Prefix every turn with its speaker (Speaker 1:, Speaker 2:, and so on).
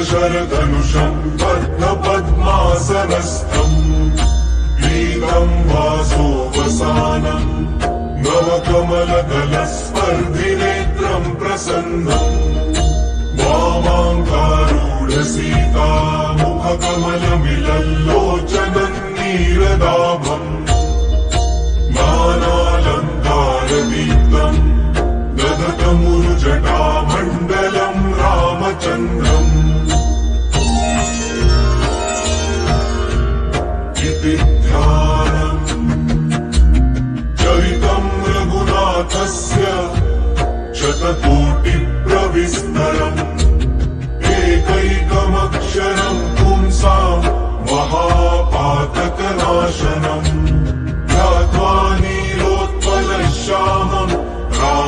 Speaker 1: शरधनुषं बद्धपद्मासनस्थम् पीतं वासोऽवसानं नवकमलदलस्पर्धिनेत्रं प्रसन्नम् वामाङ्कारूढसीता मुखकमलमिलल्लोचनं नीरदाभम् नानालङ्कारदीप्तं दधतमुरुजटामण्डलं रामचन्द्रम् इति ध्यानम् चरितं रघुनाथस्य शतकोटिप्रविस्तरम् एकैकमक्षरं पुंसां महापातकनाशनम् ध्यात्वा नीलोत्पलश्यामम्